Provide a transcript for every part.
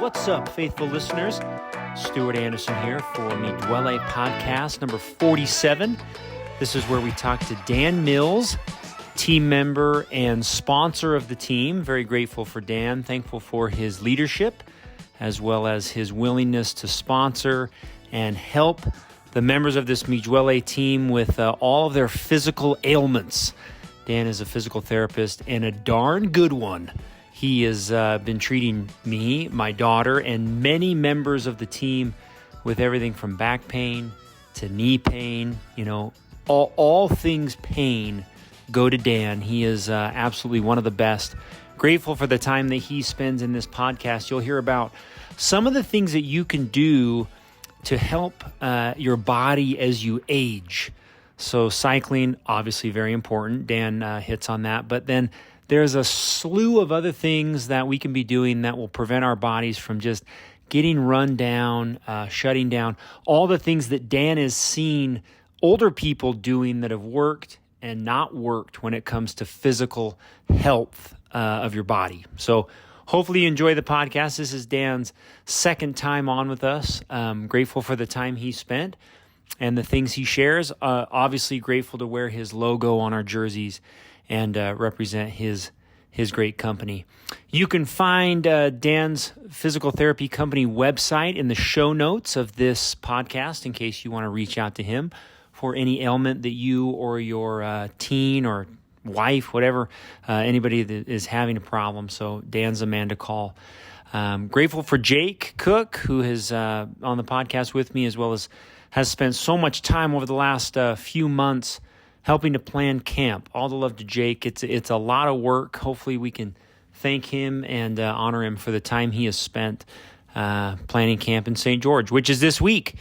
What's up, faithful listeners? Stuart Anderson here for the Duole podcast number 47. This is where we talk to Dan Mills, team member and sponsor of the team. Very grateful for Dan, thankful for his leadership, as well as his willingness to sponsor and help the members of this Duole team with all of their physical ailments. Dan is a physical therapist and a darn good one. He has been treating me, my daughter, and many members of the team with everything from back pain to knee pain. You know, all things pain go to Dan. He is absolutely one of the best. Grateful for the time that he spends in this podcast. You'll hear about some of the things that you can do to help your body as you age. So cycling, obviously very important. Dan hits on that. But then there's a slew of other things that we can be doing that will prevent our bodies from just getting run down, shutting down. All the things that Dan has seen older people doing that have worked and not worked when it comes to physical health of your body. So hopefully you enjoy the podcast. This is Dan's second time on with us. Grateful for the time he spent and the things he shares. Obviously grateful to wear his logo on our jerseys and represent his great company. You can find Dan's physical therapy company website in the show notes of this podcast in case you want to reach out to him for any ailment that you or your teen or wife, whatever, anybody that is having a problem. So Dan's a man to call. Grateful for Jake Cook, who is on the podcast with me, as well as has spent so much time over the last few months helping to plan camp. All the love to Jake. It's a lot of work. Hopefully we can thank him and honor him for the time he has spent planning camp in St. George, which is this week.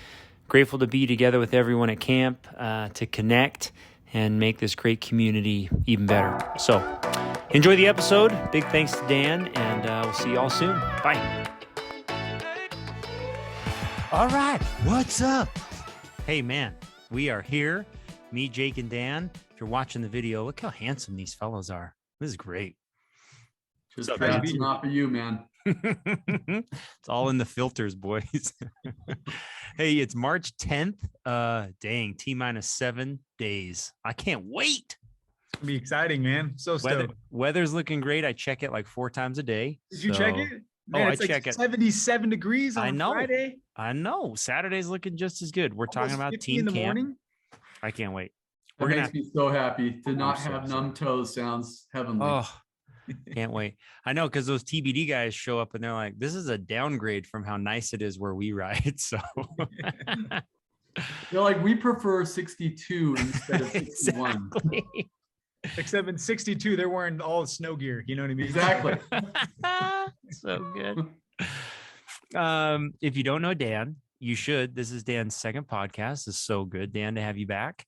Grateful to be together with everyone at camp to connect and make this great community even better. So enjoy the episode. Big thanks to Dan, and we'll see you all soon. Bye. All right. What's up? Hey, man, we are here. Me, Jake, and Dan. If you're watching the video, look how handsome these fellows are. This is great. Just that's not for you, man. It's all in the filters, boys. Hey, it's March 10th. Dang, T-minus 7 days. I can't wait. It's gonna be exciting, man. So stoked. Weather's looking great. I check it like 4 times a day. Did you check it? Man, I it's like check it. 77 degrees on Friday. I know. Saturday's looking just as good. We're talking about team in the camp. Morning. I can't wait. It makes me so happy to not have numb toes. Sounds heavenly. Oh, can't wait. I know, because those TBD guys show up and they're like, this is a downgrade from how nice it is where we ride. So they're like, we prefer 62 instead of 61. Exactly. Except in 62, they're wearing all snow gear. You know what I mean? Exactly. So good. If you don't know Dan, you should. This is Dan's second podcast. It's so good, Dan, to have you back.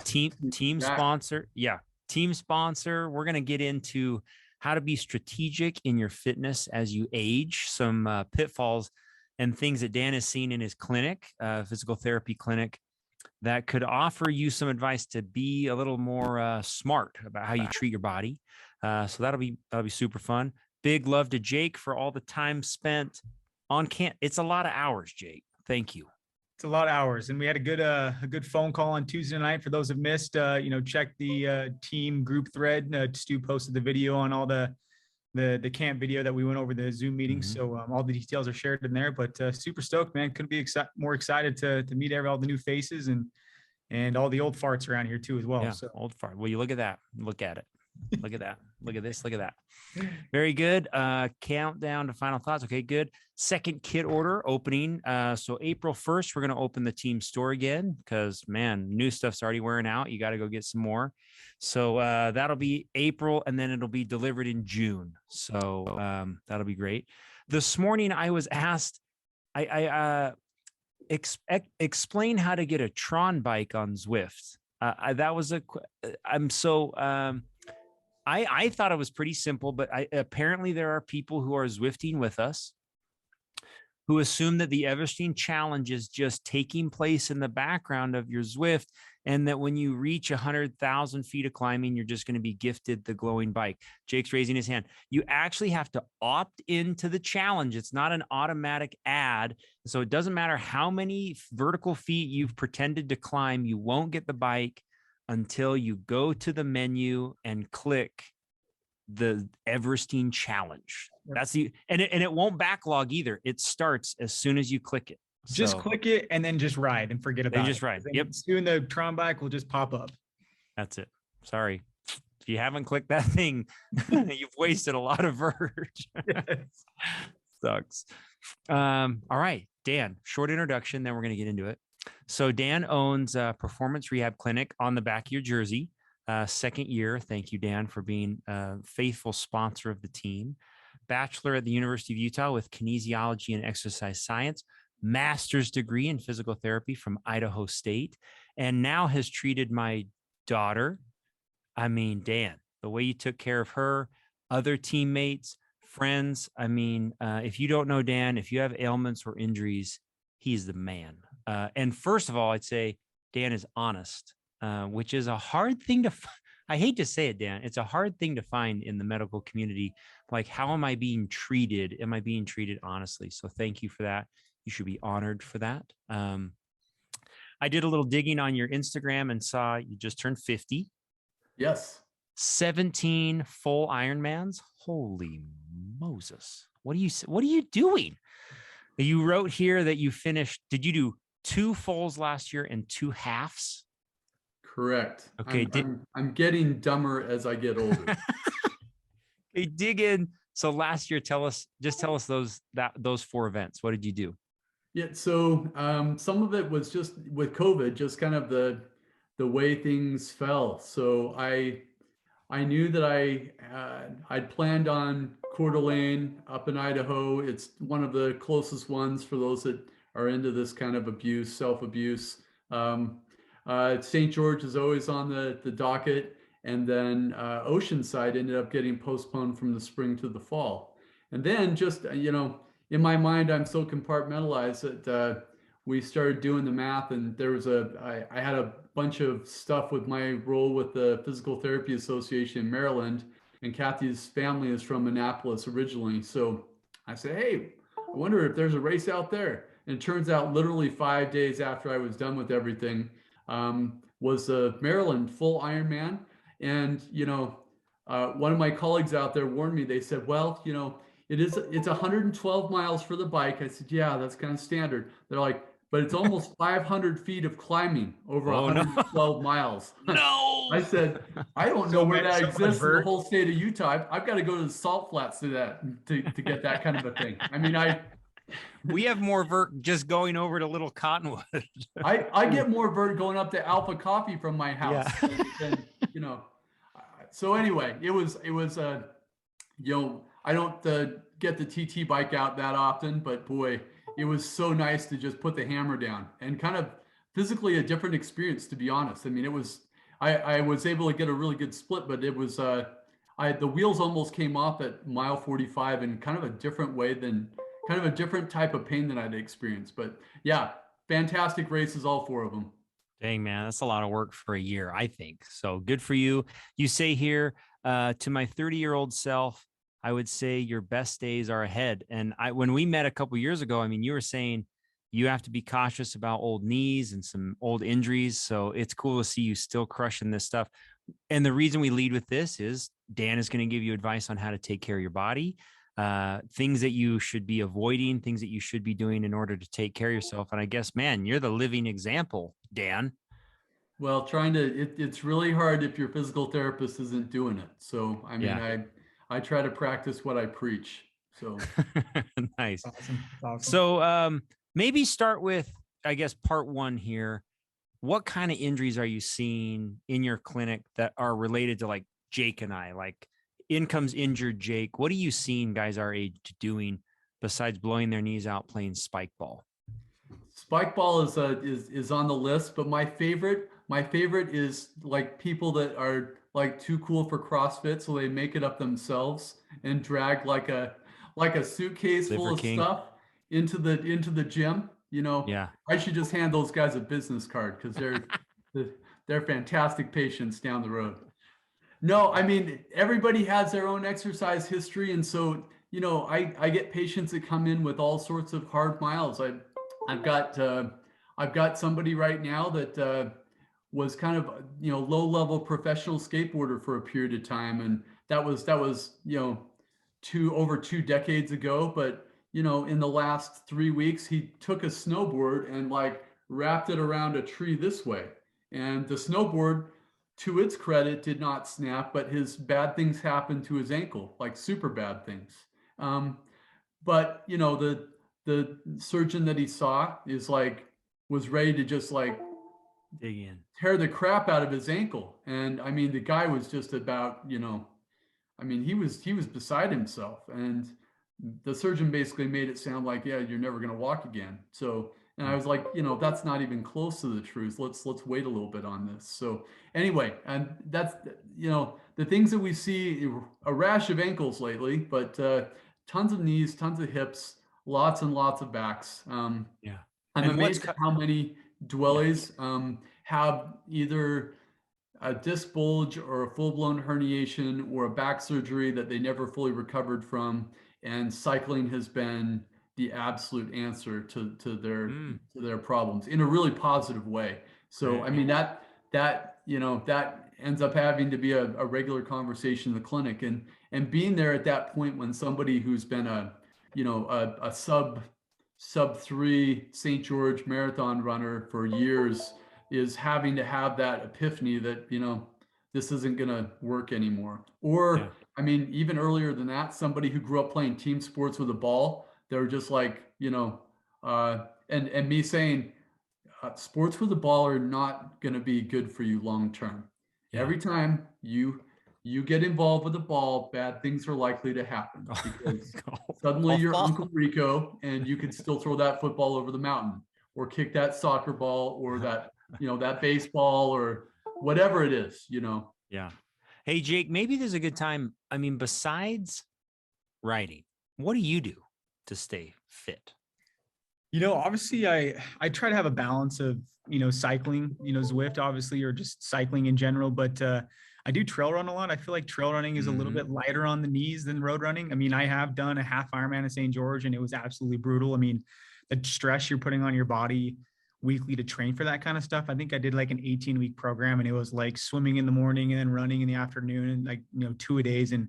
Team sponsor. Yeah. Team sponsor. We're going to get into how to be strategic in your fitness as you age, some pitfalls and things that Dan has seen in his clinic, physical therapy clinic, that could offer you some advice to be a little more smart about how you treat your body. So that'll be super fun. Big love to Jake for all the time spent on camp. It's a lot of hours, Jake. Thank you. It's a lot of hours, and we had a good phone call on Tuesday night. For those who missed, check the team group thread. Stu posted the video on all the camp video that we went over the Zoom meeting. Mm-hmm. So all the details are shared in there. But super stoked, man. Couldn't be more excited to meet all the new faces and all the old farts around here too as well. Yeah, so old fart. Well, you look at that. Look at it. Look at that. Look at this. Look at that. Very good. Countdown to final thoughts. Okay, good. Second kit order opening. So April 1st, we're going to open the team store again because, man, new stuff's already wearing out. You got to go get some more. So that'll be April, and then it'll be delivered in June. So that'll be great. This morning, I was asked, explain how to get a Tron bike on Zwift. I thought it was pretty simple, but apparently there are people who are Zwifting with us who assume that the Everesting challenge is just taking place in the background of your Zwift and that when you reach 100,000 feet of climbing, you're just going to be gifted the glowing bike. Jake's raising his hand. You actually have to opt into the challenge. It's not an automatic ad. So it doesn't matter how many vertical feet you've pretended to climb, you won't get the bike until you go to the menu and click the Everestine challenge. That's and it won't backlog either. It starts as soon as you click it. Just click it and then just ride and forget about it. Just ride. Yep. Soon the Tron bike will just pop up. That's it. Sorry. If you haven't clicked that thing, you've wasted a lot of verge. Yes. Sucks. All right, Dan, short introduction, then we're going to get into it. So Dan owns a performance rehab clinic on the back of your jersey. Second year. Thank you, Dan, for being a faithful sponsor of the team. Bachelor at the University of Utah with kinesiology and exercise science. Master's degree in physical therapy from Idaho State, and now has treated my daughter. I mean, Dan, the way you took care of her, other teammates, friends. I mean, if you don't know Dan, if you have ailments or injuries, he's the man. And first of all, I'd say Dan is honest, which is a hard thing to I hate to say it, Dan. It's a hard thing to find in the medical community. Like, how am I being treated? Am I being treated honestly? So thank you for that. You should be honored for that. I did a little digging on your Instagram and saw you just turned 50. Yes. 17 full Ironmans. Holy Moses. What are you doing? You wrote here that you finished. Did you do 2 fulls last year and 2 halves? Correct. Okay. I'm getting dumber as I get older. Hey, dig in. So last year, tell us those 4 events. What did you do? Yeah, so some of it was just with COVID, just kind of the way things fell. So I knew that I'd planned on Coeur d'Alene up in Idaho. It's one of the closest ones for those that are into this kind of abuse, self-abuse. St. George is always on the docket, and then Oceanside ended up getting postponed from the spring to the fall. And then just in my mind, I'm so compartmentalized that we started doing the math, and there was I had a bunch of stuff with my role with the Physical Therapy Association in Maryland, and Kathy's family is from Annapolis originally. So I said, hey, I wonder if there's a race out there. And it turns out literally 5 days after I was done with everything was the Maryland full Ironman. And, one of my colleagues out there warned me. They said, well, it's 112 miles for the bike. I said, yeah, that's kind of standard. They're like, but it's almost 500 feet of climbing over 112 miles. No. I said, I don't know where that exists in the whole state of Utah. I've got to go to the Salt Flats to get that kind of a thing. I mean, we have more vert just going over to Little Cottonwood. I get more vert going up to Alpha Coffee from my house. Than, So anyway, it was I don't get the TT bike out that often, but boy, it was so nice to just put the hammer down and kind of physically a different experience, to be honest. I mean, I was able to get a really good split, but it was, the wheels almost came off at mile 45 in kind of a different way kind of a different type of pain than I'd experienced. But yeah, fantastic races, all 4 of them. Dang, man, that's a lot of work for a year, I think. So good for you. You say here, to my 30-year-old self, I would say your best days are ahead. And when we met a couple of years ago, I mean, you were saying you have to be cautious about old knees and some old injuries. So it's cool to see you still crushing this stuff. And the reason we lead with this is Dan is going to give you advice on how to take care of your body, things that you should be avoiding, things that you should be doing in order to take care of yourself. And I guess, man, you're the living example, Dan. Well, it's really hard if your physical therapist isn't doing it. So, I mean, yeah. I try to practice what I preach. So nice. Awesome. So maybe start with, I guess, part 1 here. What kind of injuries are you seeing in your clinic that are related to like Jake and I? Like, in comes injured Jake. What are you seeing guys our age doing besides blowing their knees out playing spike ball? Spike ball is on the list, but my favorite is like people that are like too cool for CrossFit, so they make it up themselves and drag like a suitcase full of stuff into the gym. Yeah. I should just hand those guys a business card because they're fantastic patients down the road. No, I mean, everybody has their own exercise history. And so, I get patients that come in with all sorts of hard miles. I've got, I've got somebody right now that, was kind of, low level professional skateboarder for a period of time. And that was, over 2 decades ago. But, in the last 3 weeks, he took a snowboard and like wrapped it around a tree this way. And the snowboard, to its credit, did not snap, but his bad things happened to his ankle, like super bad things. Um, but the surgeon that he saw was ready to just like Dig in. tear the crap out of his ankle. And I mean, the guy was just about, I mean, he was beside himself. And the surgeon basically made it sound like, yeah, you're never going to walk again. So, and I was like, that's not even close to the truth. Let's wait a little bit on this. So anyway, and that's, the things that we see, a rash of ankles lately, but tons of knees, tons of hips, lots and lots of backs. Yeah. I'm And amazed at how many Duoles have either a disc bulge or a full-blown herniation or a back surgery that they never fully recovered from, and cycling has been the absolute answer to their problems in a really positive way. So Right. I mean, that ends up having to be a regular conversation in the clinic, and being there at that point when somebody who's been a sub 3 St. George marathon runner for years is having to have that epiphany that, this isn't going to work anymore. Or, Yeah. I mean, even earlier than that, somebody who grew up playing team sports with a ball, they were just like, and me saying, sports with a ball are not going to be good for you long term. Yeah. Every time you get involved with a ball, bad things are likely to happen because suddenly you're Golf Uncle ball. Rico and you could still throw that football over the mountain or kick that soccer ball or that baseball or whatever it is. Yeah. Hey, Jake, maybe there's a good time. I mean, besides writing, what do you do to stay fit? Obviously I try to have a balance of, cycling, Zwift obviously, or just cycling in general, but I do trail run a lot. I feel like trail running is a little bit lighter on the knees than road running. I mean, I have done a half Ironman in St. George and it was absolutely brutal. I mean, the stress you're putting on your body weekly to train for that kind of stuff. I think I did like an 18-week program and it was like swimming in the morning and then running in the afternoon and like, 2 a days. And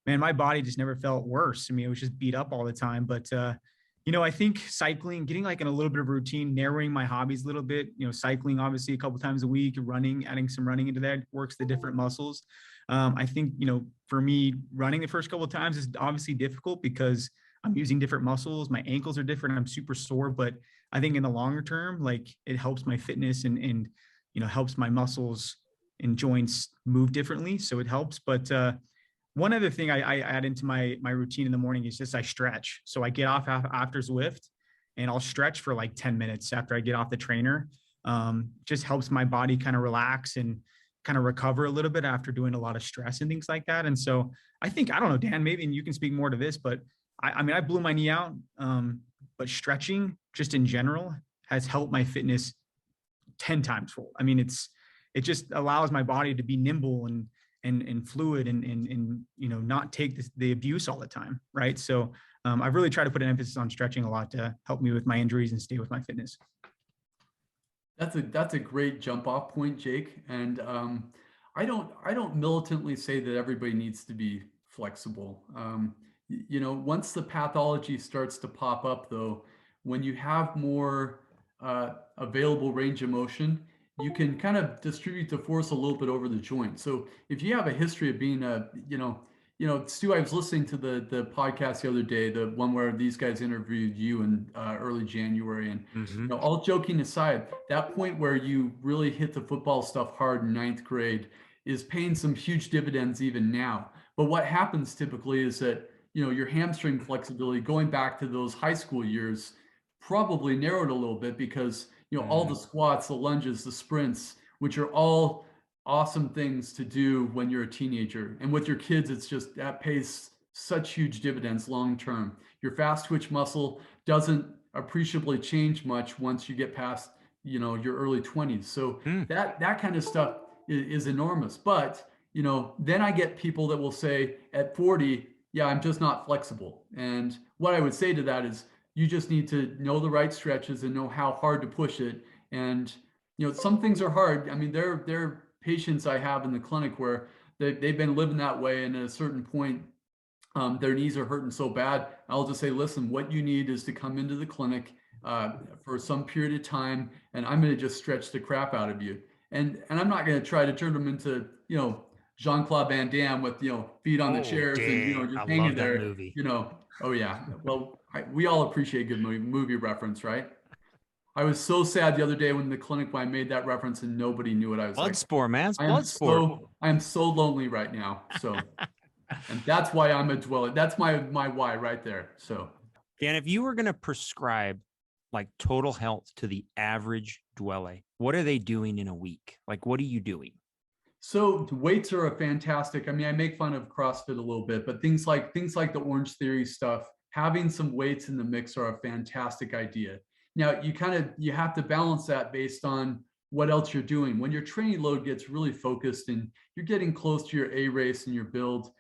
man, my body just never felt worse. I mean, it was just beat up all the time, but I think cycling, getting like in a little bit of routine, narrowing my hobbies a little bit, cycling obviously a couple times a week, running, adding some running into that works the different muscles. I think, for me, running the first couple of times is obviously difficult because I'm using different muscles. My ankles are different. I'm super sore, but I think in the longer term, like it helps my fitness and helps my muscles and joints move differently. So it helps. But one other thing I add into my routine in the morning is just I stretch. So I get off after Zwift and I'll stretch for like 10 minutes after I get off the trainer. Just helps my body kind of relax and kind of recover a little bit after doing a lot of stress and things like that. And so I think, I don't know, Dan, maybe, and you can speak more to this, but I mean, I blew my knee out, but stretching just in general has helped my fitness 10 times fold. I mean, it just allows my body to be nimble and fluid and not take the abuse all the time. Right. So I've really tried to put an emphasis on stretching a lot to help me with my injuries and stay with my fitness. That's a great jump off point, Jake. And I don't militantly say that everybody needs to be flexible. Once the pathology starts to pop up, though, when you have more available range of motion, you can kind of distribute the force a little bit over the joint. So if you have a history of being Stu, I was listening to the podcast the other day, the one where these guys interviewed you in early January, and all joking aside, that point where you really hit the football stuff hard in ninth grade is paying some huge dividends even now. But what happens typically is that your hamstring flexibility going back to those high school years probably narrowed a little bit because all the squats, the lunges, the sprints, which are all awesome things to do when you're a teenager. And with your kids, it's just that pays such huge dividends long term. Your fast twitch muscle doesn't appreciably change much once you get past your early 20s. So Mm. that kind of stuff is enormous. But, then I get people that will say at 40, yeah, I'm just not flexible. And what I would say to that is you just need to know the right stretches and know how hard to push it. And, some things are hard. I mean, there are patients I have in the clinic where they've been living that way. And at a certain point, their knees are hurting so bad. I'll just say, listen, what you need is to come into the clinic for some period of time, and I'm going to just stretch the crap out of you. And I'm not going to try to turn them into, Jean-Claude Van Damme with, feet on the Oh, chairs and, dang. I just hanging love that there, movie. Oh yeah. Well, we all appreciate good movie reference, right? I was so sad the other day when the clinic when I made that reference and nobody knew it. I was like, Bloodsport, man. It's Bloodsport. I am so lonely right now. So, and that's why I'm a dweller. That's my why right there. So, Dan, if you were going to prescribe like total health to the average Duole, what are they doing in a week? Like, what are you doing? so weights are a fantastic. I mean, I make fun of CrossFit a little bit, but things like the Orange Theory stuff, having some weights in the mix are a fantastic idea. Now, you have to balance that based on what else you're doing. When your training load gets really focused and you're getting close to your A race and your build,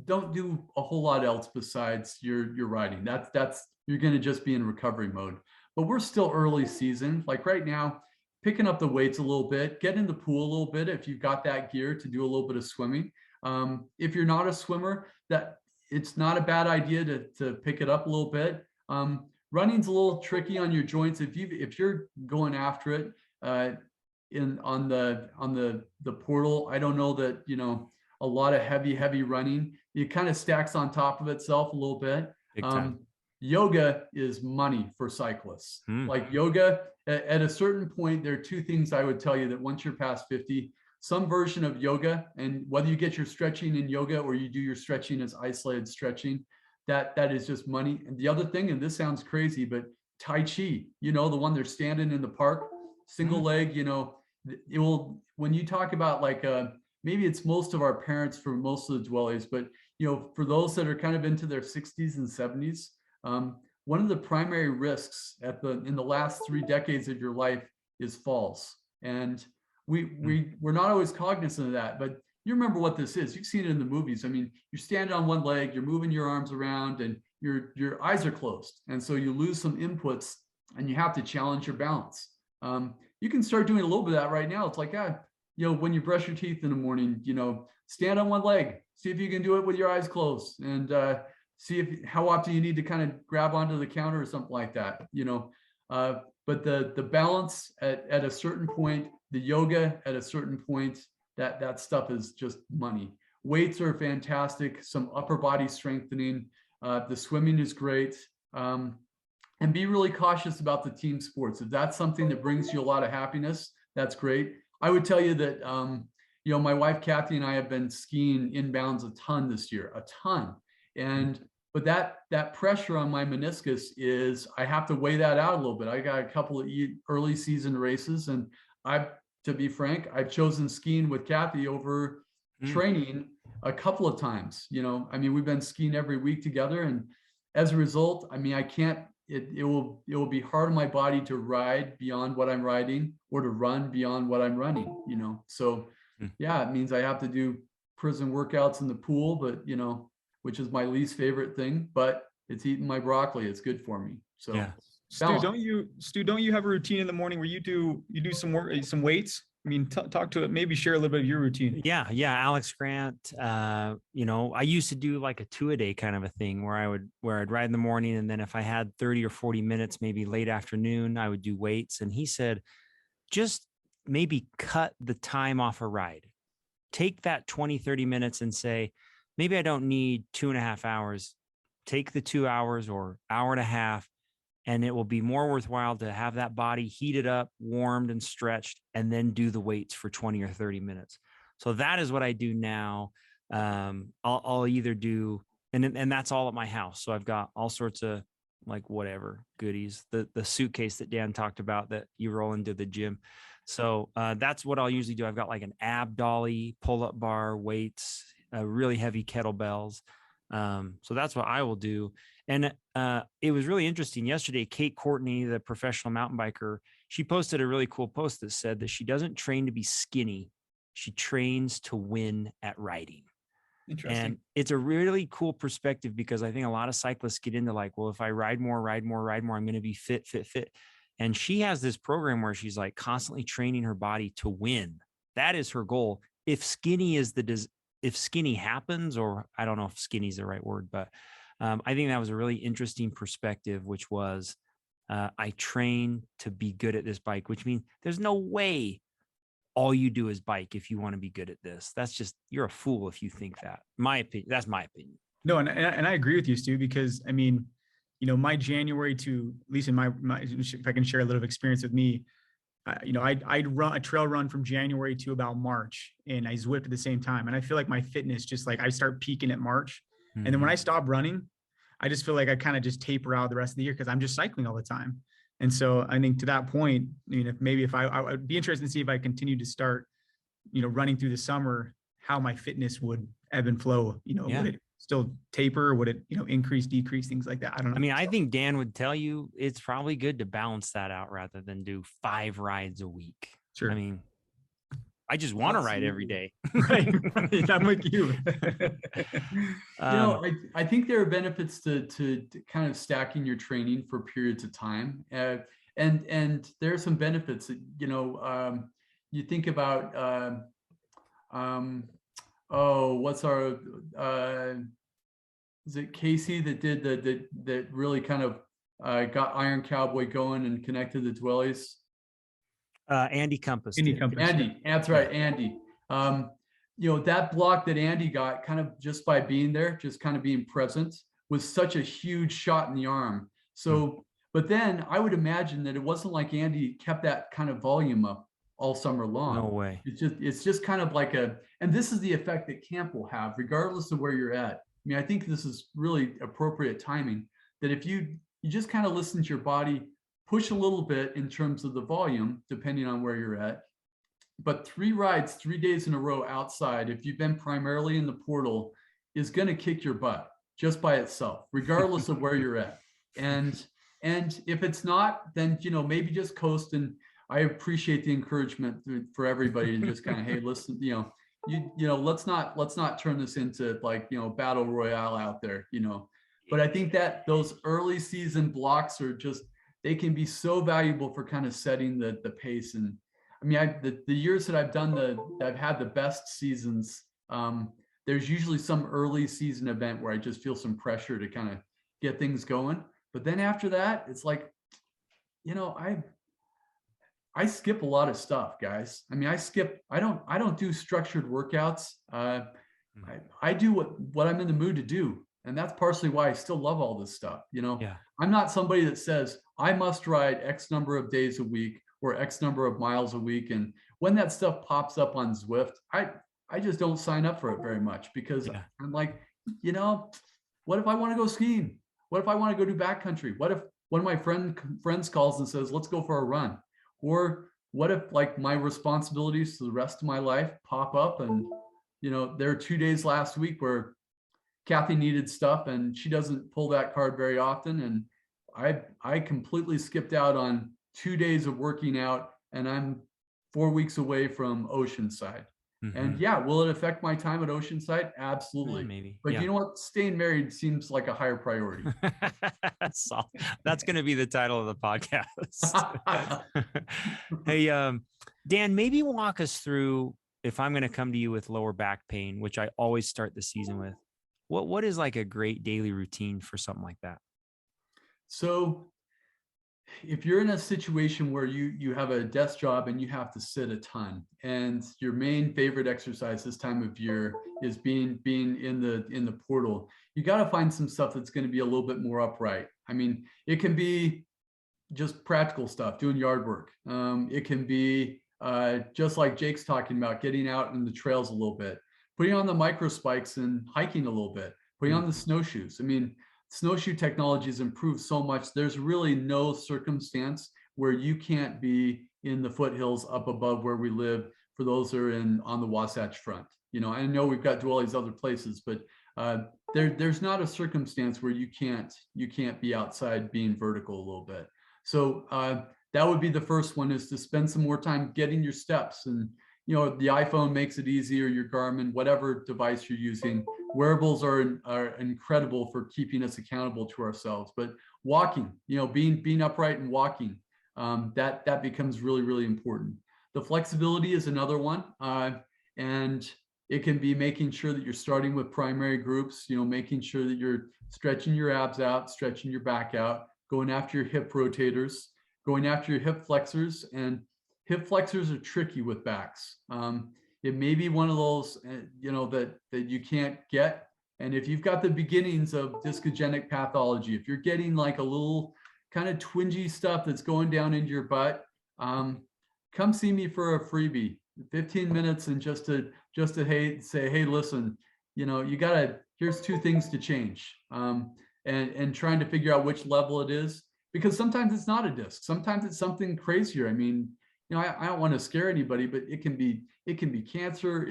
don't do a whole lot else besides your riding. That's you're going to just be in recovery mode. But we're still early season. Like right now, picking up the weights a little bit, get in the pool a little bit if you've got that gear to do a little bit of swimming. If you're not a swimmer, that it's not a bad idea to pick it up a little bit. Running's a little tricky on your joints if you're going after it in on the portal. I don't know that a lot of heavy running. It kind of stacks on top of itself a little bit. Big time. Yoga is money for cyclists. Like yoga, at a certain point, there are two things I would tell you that once you're past 50, some version of yoga, and whether you get your stretching in yoga or you do your stretching as isolated stretching, that is just money. And the other thing, and this sounds crazy, but Tai Chi, the one they're standing in the park, single leg, it will, when you talk about like maybe it's most of our parents for most of the dwellers, but for those that are kind of into their 60s and 70s, one of the primary risks in the last 3 decades of your life is falls. And we're not always cognizant of that, but you remember what this is. You've seen it in the movies. I mean, you're standing on one leg, you're moving your arms around, and your eyes are closed. And so you lose some inputs and you have to challenge your balance. You can start doing a little bit of that right now. It's like, when you brush your teeth in the morning, stand on one leg, see if you can do it with your eyes closed, and see how often you need to kind of grab onto the counter or something like that. But the balance at a certain point, the yoga at a certain point, that stuff is just money. Weights are fantastic. Some upper body strengthening. The swimming is great. And be really cautious about the team sports. If that's something that brings you a lot of happiness, that's great. I would tell you that, my wife, Kathy, and I have been skiing inbounds a ton this year, a ton. But that pressure on my meniscus is, I have to weigh that out a little bit. I got a couple of early season races, and to be frank, I've chosen skiing with Kathy over training a couple of times. I mean, we've been skiing every week together, and as a result, I mean, I can't. It will be hard on my body to ride beyond what I'm riding or to run beyond what I'm running. So yeah, it means I have to do prison workouts in the pool, but which is my least favorite thing, but it's eating my broccoli. It's good for me. So yeah. Stu, don't you have a routine in the morning where you do some work, some weights? I mean, talk to it, maybe share a little bit of your routine. Yeah. Alex Grant, I used to do like a 2-a-day kind of a thing where I'd ride in the morning. And then if I had 30 or 40 minutes, maybe late afternoon, I would do weights. And he said, just maybe cut the time off a ride. Take that 20, 30 minutes and say, maybe I don't need 2.5 hours. Take the 2 hours or hour and a half, and it will be more worthwhile to have that body heated up, warmed and stretched, and then do the weights for 20 or 30 minutes. So that is what I do now. I'll either do, and that's all at my house. So I've got all sorts of like whatever goodies, the suitcase that Dan talked about that you roll into the gym. So that's what I'll usually do. I've got like an ab dolly, pull-up bar, weights, really heavy kettlebells. So that's what I will do. And it was really interesting. Yesterday, Kate Courtney, the professional mountain biker, she posted a really cool post that said that she doesn't train to be skinny. She trains to win at riding. Interesting. And it's a really cool perspective, because I think a lot of cyclists get into like, well, if I ride more, I'm going to be fit. And she has this program where she's like constantly training her body to win. That is her goal. If skinny happens, or I don't know if skinny is the right word, but I think that was a really interesting perspective, which was I train to be good at this bike, which means there's no way all you do is bike if you want to be good at this. That's just, you're a fool if you think that. My opinion. That's my opinion. No, and I agree with you, Stu, because I mean, my January to, at least in my if I can share a little experience with me, I'd run a trail run from January to about March, and I Zwift at the same time. And I feel like my fitness just like I start peaking at March. And then when I stop running, I just feel like I kind of just taper out the rest of the year because I'm just cycling all the time. And so I think to that point, if I would be interested to see if I continue to start, running through the summer, how my fitness would ebb and flow, would it still taper? Would it, increase, decrease, things like that? I don't know. I mean, I think Dan would tell you it's probably good to balance that out rather than do 5 rides a week. Sure. I mean, I just want to ride every day. Right. I'm with you. I think there are benefits to kind of stacking your training for periods of time. And there are some benefits that, you think about, what's our, is it Casey that did that really kind of got Iron Cowboy going and connected the Duoles? Andy Compass. Andy, that's right, Andy. That block that Andy got kind of just by being there, just kind of being present, was such a huge shot in the arm. So, but then I would imagine that it wasn't like Andy kept that kind of volume up all summer long. No way. It's just kind of like and this is the effect that camp will have, regardless of where you're at. I mean, I think this is really appropriate timing, that if you just kind of listen to your body, push a little bit in terms of the volume, depending on where you're at. But 3 rides, 3 days in a row outside, if you've been primarily in the portal, is going to kick your butt just by itself, regardless of where you're at. And if it's not, then, maybe just coast. And I appreciate the encouragement for everybody to just kind of, hey, listen, let's not turn this into like, battle royale out there, But I think that those early season blocks are just, they can be so valuable for kind of setting the pace. And I mean, the years that I've had the best seasons, there's usually some early season event where I just feel some pressure to kind of get things going. But then after that, it's like, I skip a lot of stuff, guys. I mean, I don't do structured workouts. I do what I'm in the mood to do. And that's partially why I still love all this stuff. I'm not somebody that says I must ride X number of days a week or X number of miles a week. And when that stuff pops up on Zwift, I just don't sign up for it very much, because I'm like, what if I want to go skiing? What if I want to go do backcountry? What if one of my friends calls and says, let's go for a run? Or what if like my responsibilities to the rest of my life pop up, and, there are 2 days last week where Kathy needed stuff and she doesn't pull that card very often. And I completely skipped out on 2 days of working out, and I'm 4 weeks away from Oceanside. And will it affect my time at Oceanside? Absolutely. Maybe. But you know what? Staying married seems like a higher priority. So that's going to be the title of the podcast. Hey, Dan, maybe walk us through, if I'm going to come to you with lower back pain, which I always start the season with, what is like a great daily routine for something like that? So if you're in a situation where you have a desk job and you have to sit a ton, and your main favorite exercise this time of year is being in the portal, you got to find some stuff that's going to be a little bit more upright. I mean, it can be just practical stuff, doing yard work. It can be just like Jake's talking about, getting out in the trails a little bit, putting on the micro spikes and hiking a little bit, putting on the snowshoes. I mean, snowshoe technology has improved so much. There's really no circumstance where you can't be in the foothills up above where we live, for those that are on the Wasatch Front. I know we've got all these other places, but there's not a circumstance where you can't be outside being vertical a little bit. So that would be the first one, is to spend some more time getting your steps. And, the iPhone makes it easier, your Garmin, whatever device you're using. Wearables are incredible for keeping us accountable to ourselves. But walking, being upright and walking, that becomes really, really important. The flexibility is another one. And it can be making sure that you're starting with primary groups, making sure that you're stretching your abs out, stretching your back out, going after your hip rotators, going after your hip flexors. And hip flexors are tricky with backs. It may be one of those, that you can't get. And if you've got the beginnings of discogenic pathology, if you're getting like a little kind of twingy stuff that's going down into your butt, come see me for a freebie, 15 minutes, and just to say, hey, listen, here's 2 things to change, and trying to figure out which level it is, because sometimes it's not a disc, sometimes it's something crazier. I mean, I don't want to scare anybody, but it can be cancer.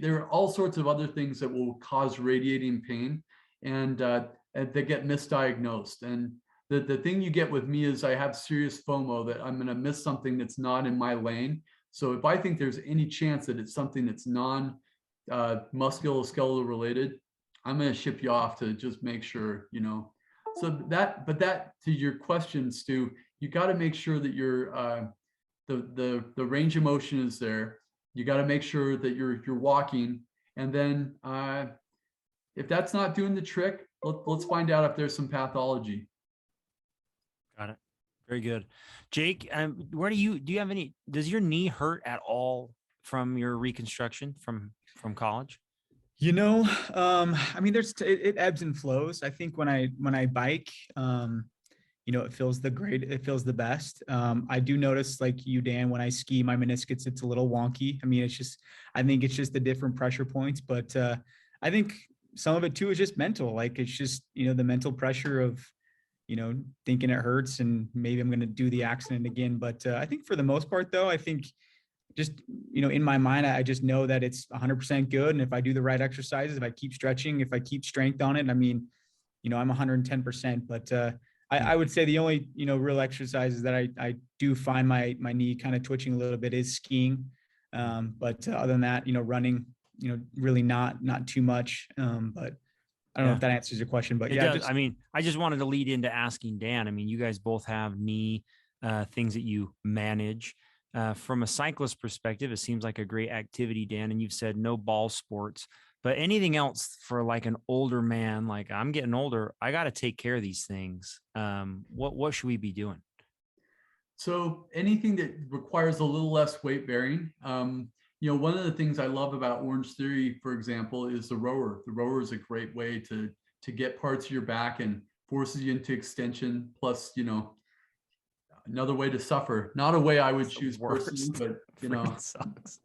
There are all sorts of other things that will cause radiating pain, and they get misdiagnosed. And the thing you get with me is I have serious FOMO that I'm going to miss something that's not in my lane. So if I think there's any chance that it's something that's musculoskeletal related, I'm going to ship you off to just make sure, So that to your question, Stu, you got to make sure that you're the range of motion is there. You got to make sure that you're walking, and then if that's not doing the trick, let's find out if there's some pathology. Got it. Very good. Jake, where do you have any, does your knee hurt at all from your reconstruction from college? I mean, it ebbs and flows. I think when I bike, it feels it feels the best. I do notice, like you, Dan, when I ski, my meniscus, it's a little wonky. I mean, I think it's just the different pressure points, but I think some of it too is just mental. Like it's just, the mental pressure of, thinking it hurts and maybe I'm going to do the accident again. But I think for the most part, though, I think just, in my mind, I just know that it's 100% good. And if I do the right exercises, if I keep stretching, if I keep strength on it, I mean, I'm 110%. But I would say the only, real exercises that I do find my knee kind of twitching a little bit is skiing. But other than that, running, really not too much. But I don't know if that answers your question, but it does. I mean, I just wanted to lead into asking Dan. I mean, you guys both have knee things that you manage. From a cyclist perspective, it seems like a great activity, Dan. And you've said no ball sports, but anything else for like an older man, like I'm getting older, I got to take care of these things. What should we be doing? So anything that requires a little less weight bearing. One of the things I love about Orange Theory, for example, is the rower. The rower is a great way to get parts of your back and forces you into extension. Plus, another way to suffer. Not a way I would choose personally, but sucks.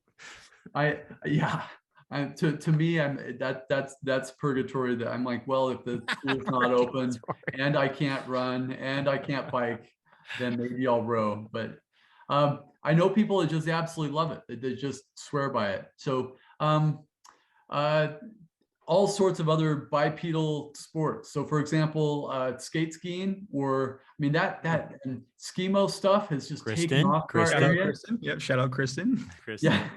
To me, that's purgatory. That I'm like, well, if the school's not open and I can't run and I can't bike, then maybe I'll row. But I know people that just absolutely love it. They just swear by it. So all sorts of other bipedal sports. So for example, skate skiing, or I mean that and skimo stuff has just taken off our area. Yep, shout out Kristen. Yeah,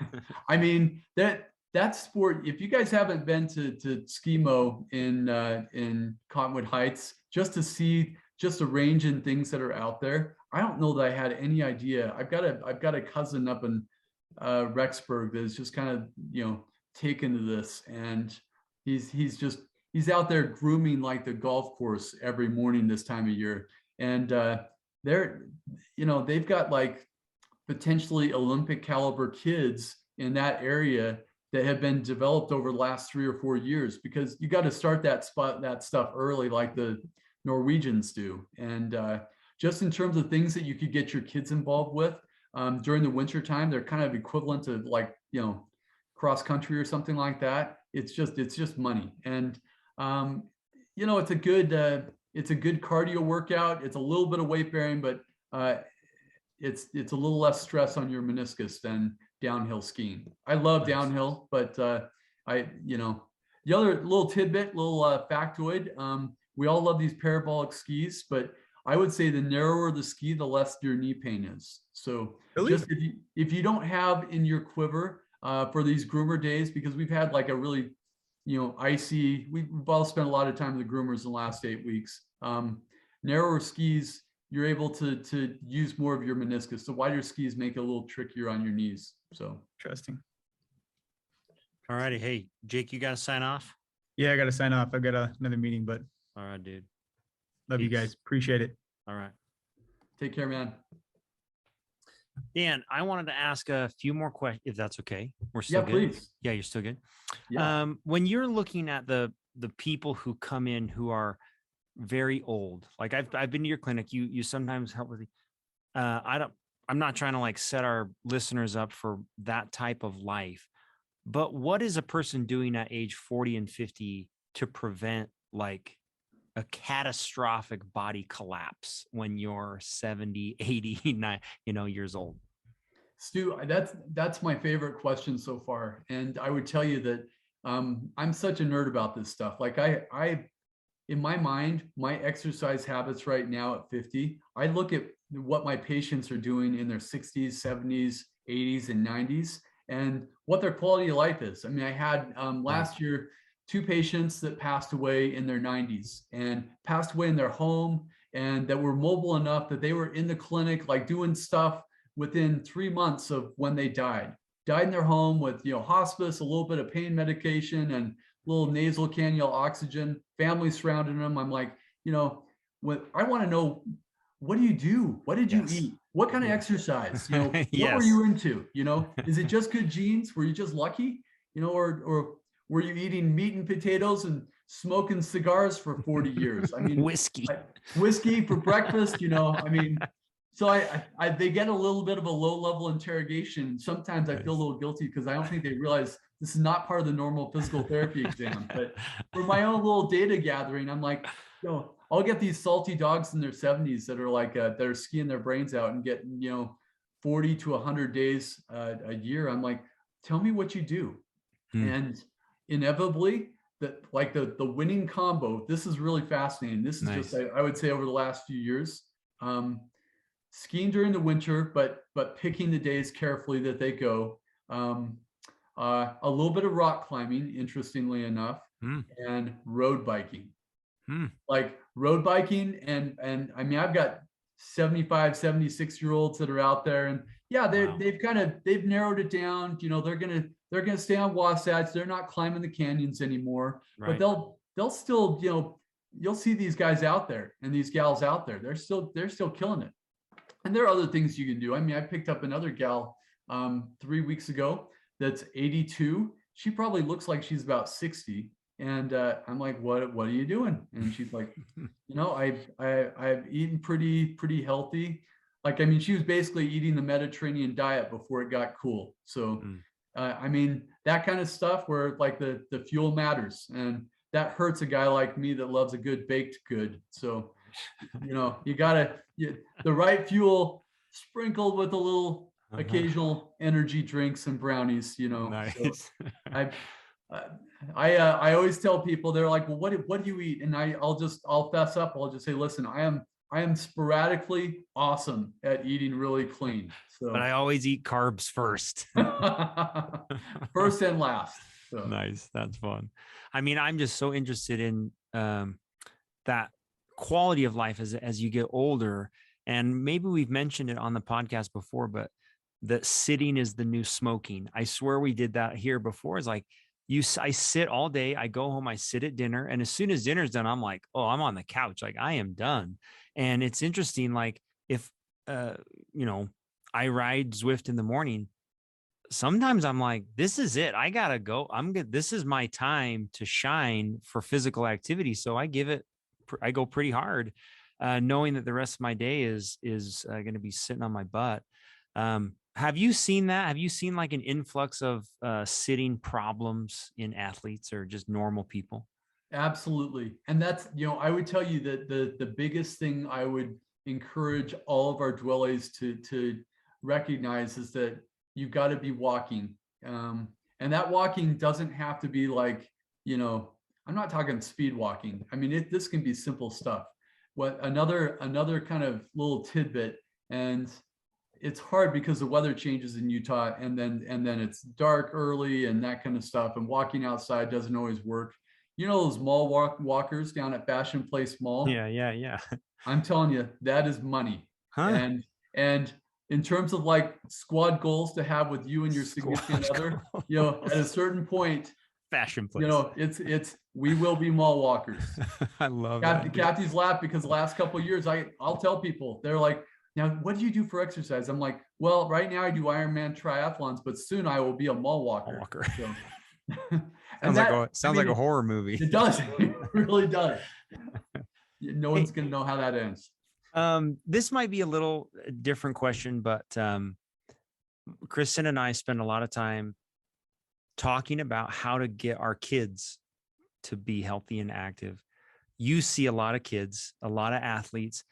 I mean that sport. If you guys haven't been to skimo in Cottonwood Heights, just to see just the range and things that are out there, I don't know that I had any idea. I've got a cousin up in Rexburg that is just kind of taken to this, and he's out there grooming like the golf course every morning this time of year. And they've got like potentially Olympic caliber kids in that area that have been developed over the last 3 or 4 years, because you got to start that stuff early, like the Norwegians do. And just in terms of things that you could get your kids involved with during the winter time, they're kind of equivalent to like, cross country or something like that. It's just money. And it's a good cardio workout. It's a little bit of weight bearing, but it's a little less stress on your meniscus than downhill skiing. I love downhill, but the other little tidbit, little factoid, we all love these parabolic skis, but I would say the narrower the ski, the less your knee pain is. So Really? just if you don't have in your quiver for these groomer days, because we've had like a really, icy, we've all spent a lot of time with the groomers in the last 8 weeks. Narrower skis, you're able to use more of your meniscus. The wider skis make it a little trickier on your knees. So Interesting. All righty. Hey, Jake, you got to sign off. Yeah, I got to sign off. I got another meeting, but All right, dude. love you Peace. guys. Appreciate it. All right. take care, man. Dan, I wanted to ask a few more questions, if that's okay. We're still Yeah, good. please. Yeah, you're still good. Yeah. When you're looking at the people who come in who are very old, like I've been to your clinic, you sometimes help with I'm not trying to like set our listeners up for that type of life, but what is a person doing at age 40 and 50 to prevent like a catastrophic body collapse when you're 70, 89, years old? Stu, that's my favorite question so far. And I would tell you that I'm such a nerd about this stuff. Like I in my mind, my exercise habits right now at 50, I look at what my patients are doing in their 60s, 70s, 80s, and 90s, and what their quality of life is. I mean, I had last year 2 patients that passed away in their 90s and passed away in their home, and that were mobile enough that they were in the clinic, like doing stuff within 3 months of when they died in their home with hospice, a little bit of pain medication, and little nasal cannula oxygen, family surrounding them. I'm like, when I want to know, what do you do? What did you eat? What kind of exercise? What were you into? Is it just good genes? Were you just lucky? Or were you eating meat and potatoes and smoking cigars for 40 years? I mean, Whiskey. Whiskey for breakfast, I mean, so they get a little bit of a low level interrogation. Sometimes I feel a little guilty because I don't think they realize this is not part of the normal physical therapy exam. But for my own little data gathering, I'm like, I'll get these salty dogs in their 70s that are like that are skiing their brains out and getting 40 to 100 days a year. I'm like, tell me what you do. And inevitably, that like the winning combo. This is really fascinating. This is just I would say over the last few years. Skiing during the winter, but picking the days carefully that they go. A little bit of rock climbing, interestingly enough, and road biking. Like road biking, and I mean, I've got 75, 76-year-olds that are out there, and yeah, they've narrowed it down. They're gonna stay on Wasatch. They're not climbing the canyons anymore, but they'll still, you'll see these guys out there and these gals out there. They're still killing it. And there are other things you can do. I mean, I picked up another gal 3 weeks ago that's 82. She probably looks like she's about 60. And I'm like, what are you doing? And she's like, I've eaten pretty healthy. Like, I mean, she was basically eating the Mediterranean diet before it got cool. So, I mean, that kind of stuff where like the fuel matters, and that hurts a guy like me that loves a good baked good. So, you gotta the right fuel sprinkled with a little occasional energy drinks and brownies. Nice. So I always tell people, they're like, well, what do you eat? And I'll fess up. I'll just say, listen, I am sporadically awesome at eating really clean. So, but I always eat carbs first. First and last. So. Nice. That's fun. I mean, I'm just so interested in that quality of life as you get older. And maybe we've mentioned it on the podcast before, but that sitting is the new smoking. I swear we did that here before. It's like I sit all day, I go home, I sit at dinner, and as soon as dinner's done, I'm like, oh, I'm on the couch. Like I am done. And it's interesting. Like if, I ride Zwift in the morning, sometimes I'm like, this is it. I gotta go. I'm good. This is my time to shine for physical activity. So I go pretty hard, knowing that the rest of my day is going to be sitting on my butt. Have you seen that? Have you seen like an influx of sitting problems in athletes or just normal people? Absolutely. And that's, I would tell you that the biggest thing I would encourage all of our Duoles to recognize is that you've got to be walking. And that walking doesn't have to be like, I'm not talking speed walking. I mean, this can be simple stuff. what another kind of little tidbit, and it's hard because the weather changes in Utah, and then it's dark early and that kind of stuff, and walking outside doesn't always work. You know those mall walkers down at Fashion Place Mall? Yeah. I'm telling you, that is money. Huh? And in terms of like squad goals to have with you and your significant Squad other, goals. you know, at a certain point, Fashion you place. know, it's we will be mall walkers. I love that. dude. Kathy's laughed because the last couple of years, I'll tell people, they're like, now what do you do for exercise? I'm like, well, right now I do Ironman triathlons, but soon I will be a mall walker. Mall walker. So, Sounds like a horror movie. It does. It really does. No one's going to know how that ends. This might be a little different question, but Kristen and I spend a lot of time talking about how to get our kids to be healthy and active. You see a lot of kids, a lot of athletes.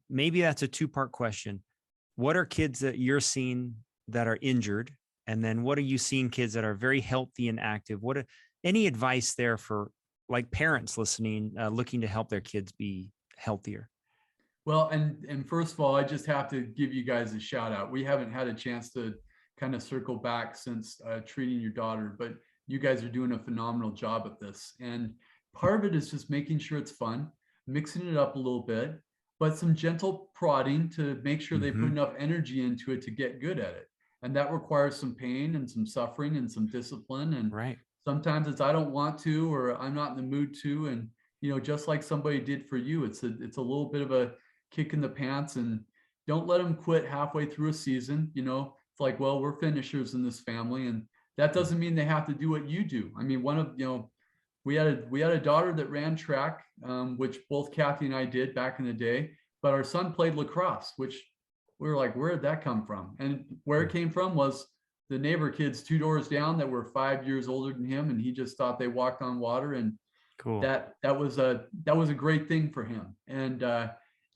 Maybe that's a two-part question. What are kids that you're seeing that are injured? And then what are you seeing kids that are very healthy and active? Any advice there for like parents listening, looking to help their kids be healthier? Well, and first of all, I just have to give you guys a shout out. We haven't had a chance to kind of circle back since treating your daughter, but you guys are doing a phenomenal job at this. And part of it is just making sure it's fun, mixing it up a little bit, but some gentle prodding to make sure they put enough energy into it to get good at it. And that requires some pain and some suffering and some discipline. And Right. sometimes it's I don't want to, or I'm not in the mood to. And you know, just like somebody did for you, it's a little bit of a kick in the pants, and don't let them quit halfway through a season. You know, it's like, well, we're finishers in this family, and that doesn't mean they have to do what you do. I mean, we had a daughter that ran track, which both Kathy and I did back in the day, but our son played lacrosse, which we were like, where did that come from? And where it came from was the neighbor kids 2 doors down that were 5 years older than him, and he just thought they walked on water, and Cool. that was a great thing for him. And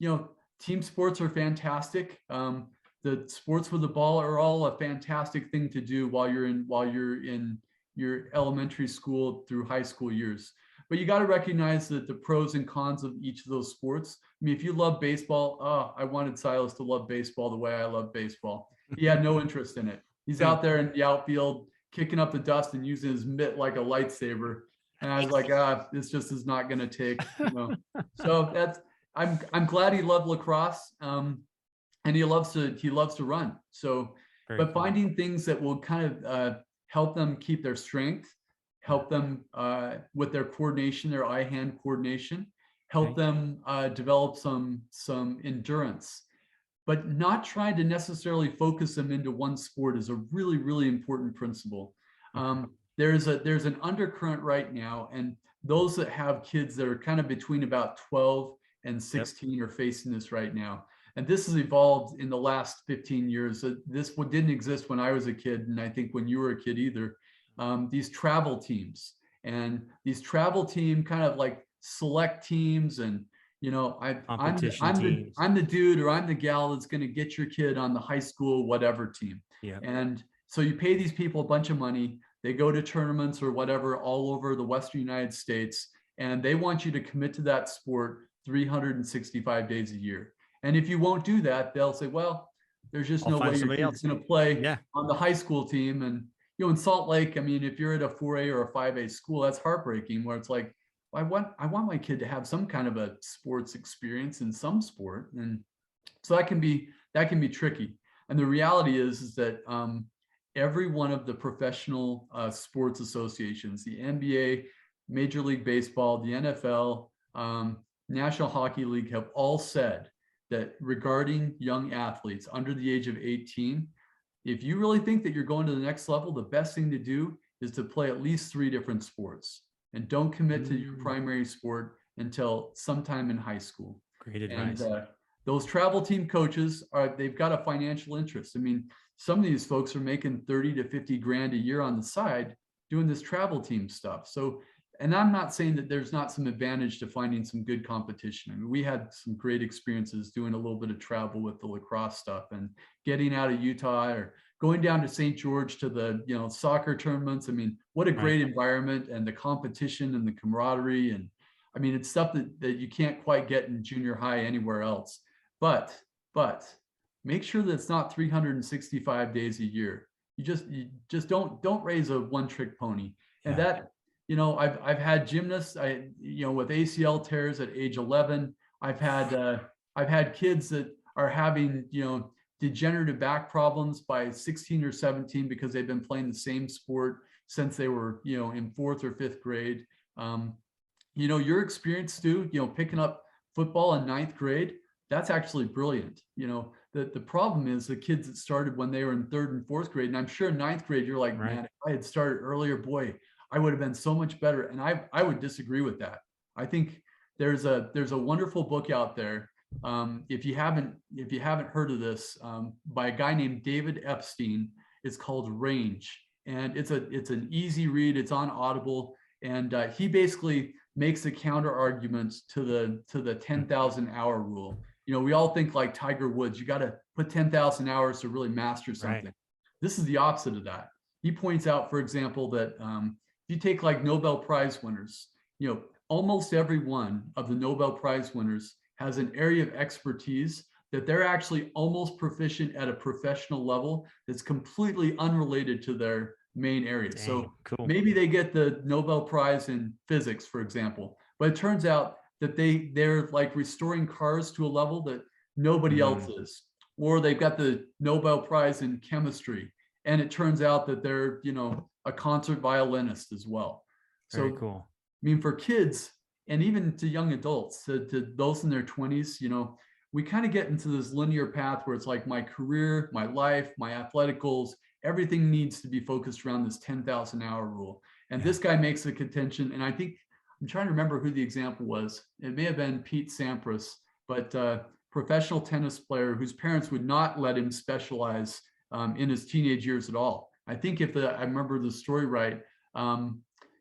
you know, team sports are fantastic. The sports with the ball are all a fantastic thing to do while you're in your elementary school through high school years. But you got to recognize that the pros and cons of each of those sports. I mean, if you love baseball, I wanted Silas to love baseball the way I love baseball. He had no interest in it. He's out there in the outfield kicking up the dust and using his mitt like a lightsaber. And I was like, this just is not going to take, you know. So I'm glad he loved lacrosse, and he loves to run. So, Very but cool. finding things that will kind of help them keep their strength, help them with their coordination, their eye-hand coordination, help them develop some endurance, but not trying to necessarily focus them into one sport is a really, really important principle. There's an undercurrent right now, and those that have kids that are kind of between about 12 and 16 are facing this right now. And this has evolved in the last 15 years. This didn't exist when I was a kid, and I think when you were a kid either. These travel teams, and these travel team kind of like select teams, and you know, I'm the dude or I'm the gal that's going to get your kid on the high school whatever team. Yeah. And so you pay these people a bunch of money. They go to tournaments or whatever all over the Western United States, and they want you to commit to that sport 365 days a year. And if you won't do that, they'll say, well, there's just no way your kid's going to play on the high school team. And, you know, in Salt Lake, I mean, if you're at a 4A or a 5A school, that's heartbreaking, where it's like, I want my kid to have some kind of a sports experience in some sport. And so that can be tricky. And the reality is that every one of the professional sports associations, the NBA, Major League Baseball, the NFL, National Hockey League, have all said that regarding young athletes under the age of 18, if you really think that you're going to the next level, the best thing to do is to play at least 3 different sports, and don't commit to your primary sport until sometime in high school. Great advice. And those travel team coaches they've got a financial interest. I mean, some of these folks are making 30 to 50 grand a year on the side doing this travel team stuff. So, and I'm not saying that there's not some advantage to finding some good competition. I mean, we had some great experiences doing a little bit of travel with the lacrosse stuff, and getting out of Utah or going down to St. George to the, you know, soccer tournaments. I mean, what a great environment, and the competition and the camaraderie. And I mean, it's stuff that you can't quite get in junior high anywhere else. But make sure that it's not 365 days a year. You just don't raise a one-trick pony. And Yeah. that, I've had gymnasts, with ACL tears at age 11. I've had kids that are having, degenerative back problems by 16 or 17 because they've been playing the same sport since they were, in fourth or fifth grade. Your experience, Stu, picking up football in ninth grade, that's actually brilliant. The problem is the kids that started when they were in third and fourth grade. And I'm sure in ninth grade, you're like, Right. man, if I had started earlier, boy, I would have been so much better. And I would disagree with that. I think there's a wonderful book out there. If you haven't heard of this, by a guy named David Epstein. It's called Range, and it's an easy read. It's on Audible, and he basically makes a counter argument to the 10,000 hour rule. We all think like Tiger Woods, you got to put 10,000 hours to really master something. Right. This is the opposite of that. He points out, for example, that if you take like Nobel Prize winners, almost every one of the Nobel Prize winners has an area of expertise that they're actually almost proficient at a professional level that's completely unrelated to their main area. Dang, so cool. maybe they get the Nobel Prize in physics, for example, but it turns out that they're like restoring cars to a level that nobody else is, or they've got the Nobel Prize in chemistry, and it turns out that they're a concert violinist as well. Very So cool. I mean, for kids and even to young adults, to those in their 20s, we kind of get into this linear path where it's like my career, my life, my athletic goals, everything needs to be focused around this 10,000 hour rule. And this guy makes a contention. And I think I'm trying to remember who the example was. It may have been Pete Sampras, but professional tennis player whose parents would not let him specialize in his teenage years at all. I think I remember the story right,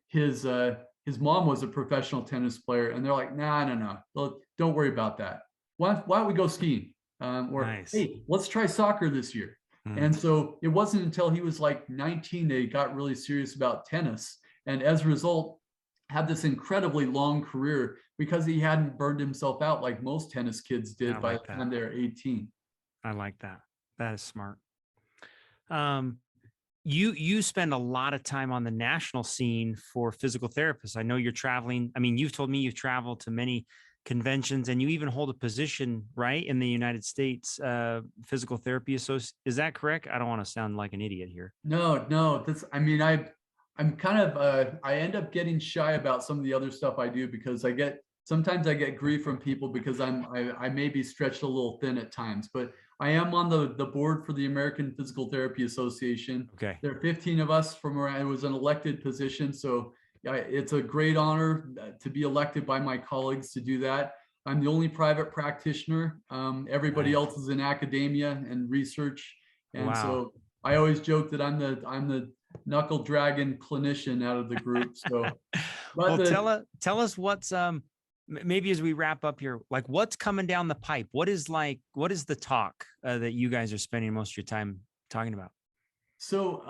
his mom was a professional tennis player, and they're like, no, don't worry about that. Why don't we go skiing? Or Nice. hey, let's try soccer this year. And so it wasn't until he was like 19 that he got really serious about tennis, and as a result, had this incredibly long career because he hadn't burned himself out like most tennis kids did by the time they're 18. I like that. That is smart. You spend a lot of time on the national scene for physical therapists. I know you're traveling. I mean, you've told me you've traveled to many conventions, and you even hold a position, right, in the United States Physical Therapy Association. Is that correct? I don't want to sound like an idiot here. No. I'm kind of I end up getting shy about some of the other stuff I do because sometimes I get grief from people because I may be stretched a little thin at times, but I am on the board for the American Physical Therapy Association. Okay. There are 15 of us from where I was an elected position. So it's a great honor to be elected by my colleagues to do that. I'm the only private practitioner. Everybody else is in academia and research. And so I always joke that I'm the knuckle dragon clinician out of the group. So well, tell us what's maybe as we wrap up here, like what's coming down the pipe? What is the talk that you guys are spending most of your time talking about? So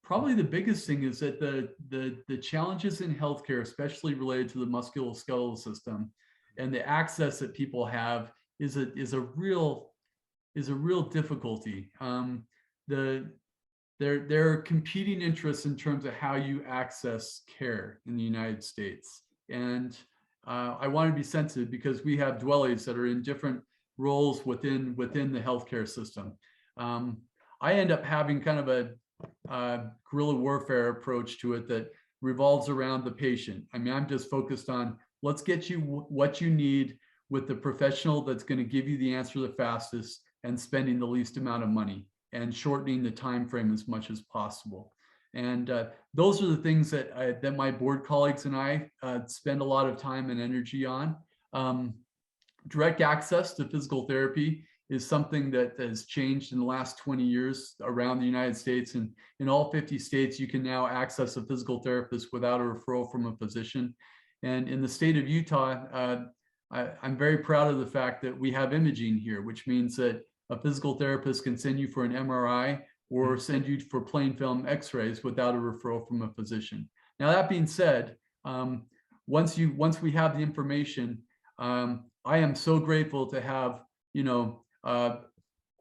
probably the biggest thing is that the challenges in healthcare, especially related to the musculoskeletal system and the access that people have is a real difficulty. There are competing interests in terms of how you access care in the United States. And I want to be sensitive because we have Duoles that are in different roles within the healthcare system. I end up having kind of a guerrilla warfare approach to it that revolves around the patient. I mean, I'm just focused on let's get you what you need with the professional that's going to give you the answer the fastest and spending the least amount of money and shortening the time frame as much as possible. And those are the things that my board colleagues and I spend a lot of time and energy on. Direct access to physical therapy is something that has changed in the last 20 years around the United States. And in all 50 states, you can now access a physical therapist without a referral from a physician. And in the state of Utah, I'm very proud of the fact that we have imaging here, which means that a physical therapist can send you for an MRI or send you for plain film x-rays without a referral from a physician. Now, that being said, once we have the information, I am so grateful to have,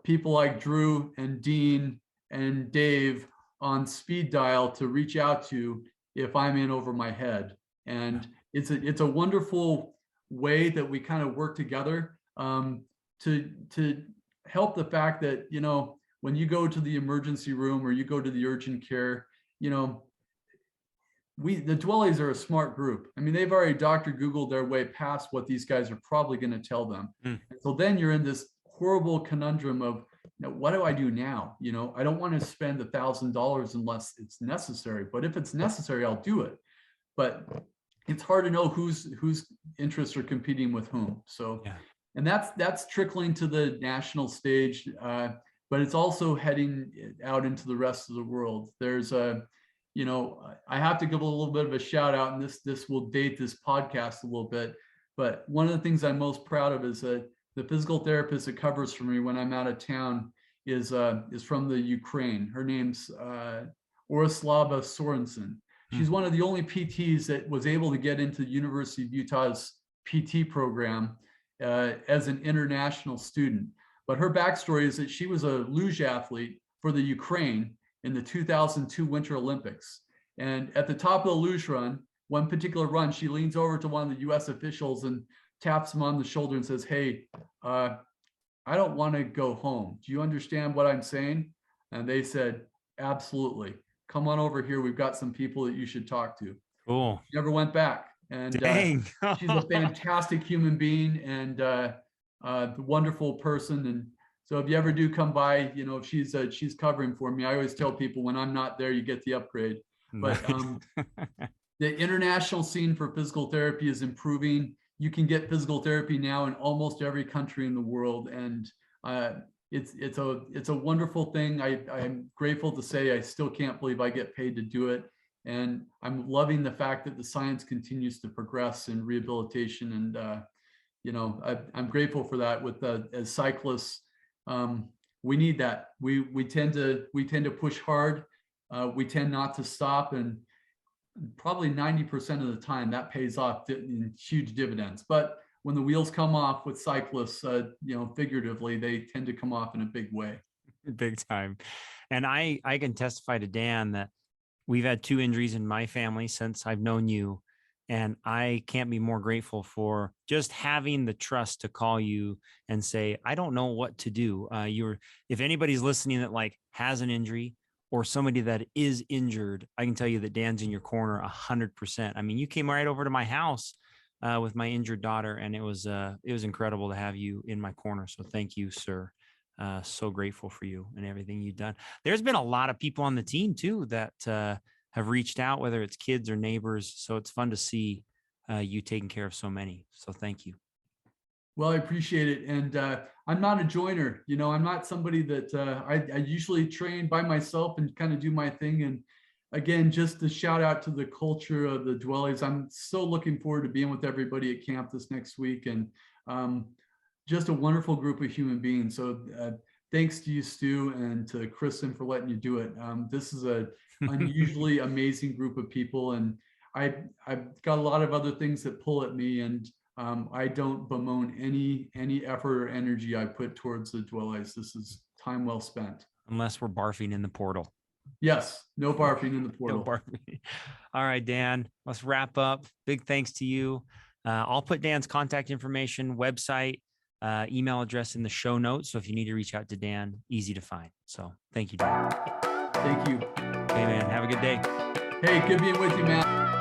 people like Drew and Dean and Dave on speed dial to reach out to if I'm in over my head. And it's a wonderful way that we kind of work together, to help the fact that, when you go to the emergency room or you go to the urgent care, the Duoles are a smart group. I mean, they've already Dr. Googled their way past what these guys are probably going to tell them. And so then you're in this horrible conundrum of, what do I do now? I don't want to spend $1,000 unless it's necessary, but if it's necessary, I'll do it. But it's hard to know whose interests are competing with whom. So, and that's trickling to the national stage, but it's also heading out into the rest of the world. There's I have to give a little bit of a shout out, and this will date this podcast a little bit, but one of the things I'm most proud of is that the physical therapist that covers for me when I'm out of town is from the Ukraine. Her name's Orislava Sorensen. She's one of the only PTs that was able to get into the University of Utah's PT program as an international student. But her backstory is that she was a luge athlete for the Ukraine in the 2002 Winter Olympics. And at the top of the luge run, one particular run, she leans over to one of the US officials and taps him on the shoulder and says, "Hey, I don't want to go home. Do you understand what I'm saying?" And they said, "Absolutely. Come on over here. We've got some people that you should talk to." Cool. She never went back. And she's a fantastic human being and a wonderful person. And so if you ever do come by, she's covering for me. I always tell people when I'm not there, you get the upgrade. But the international scene for physical therapy is improving. You can get physical therapy now in almost every country in the world. And it's a wonderful thing. I'm grateful to say I still can't believe I get paid to do it. And I'm loving the fact that the science continues to progress in rehabilitation. And, I'm grateful for that as cyclists. We need that. We tend to push hard. We tend not to stop, and probably 90% of the time that pays off in huge dividends. But when the wheels come off with cyclists, figuratively, they tend to come off in a big way. Big time. And I can testify to Dan that we've had 2 injuries in my family since I've known you. And I can't be more grateful for just having the trust to call you and say, I don't know what to do. If anybody's listening that has an injury or somebody that is injured, I can tell you that Dan's in your corner 100%. I mean, you came right over to my house with my injured daughter, and it was incredible to have you in my corner. So thank you, sir. So grateful for you and everything you've done. There's been a lot of people on the team too that have reached out, whether it's kids or neighbors. So it's fun to see you taking care of so many. So thank you. Well, I appreciate it. And I'm not a joiner. I'm not somebody that I usually train by myself and kind of do my thing. And again, just to shout out to the culture of the Duoles. I'm so looking forward to being with everybody at camp this next week. And just a wonderful group of human beings. So thanks to you, Stu, and to Kristen for letting you do it. This is a unusually amazing group of people. And I've got a lot of other things that pull at me, and I don't bemoan any effort or energy I put towards the Duoles. This is time well spent. Unless we're barfing in the portal. Yes, no barfing in the portal. No barfing. All right, Dan, let's wrap up. Big thanks to you. I'll put Dan's contact information, website, email address in the show notes. So if you need to reach out to Dan, easy to find. So thank you, Dan. Thank you. Okay, man. Have a good day. Hey, good being with you, man.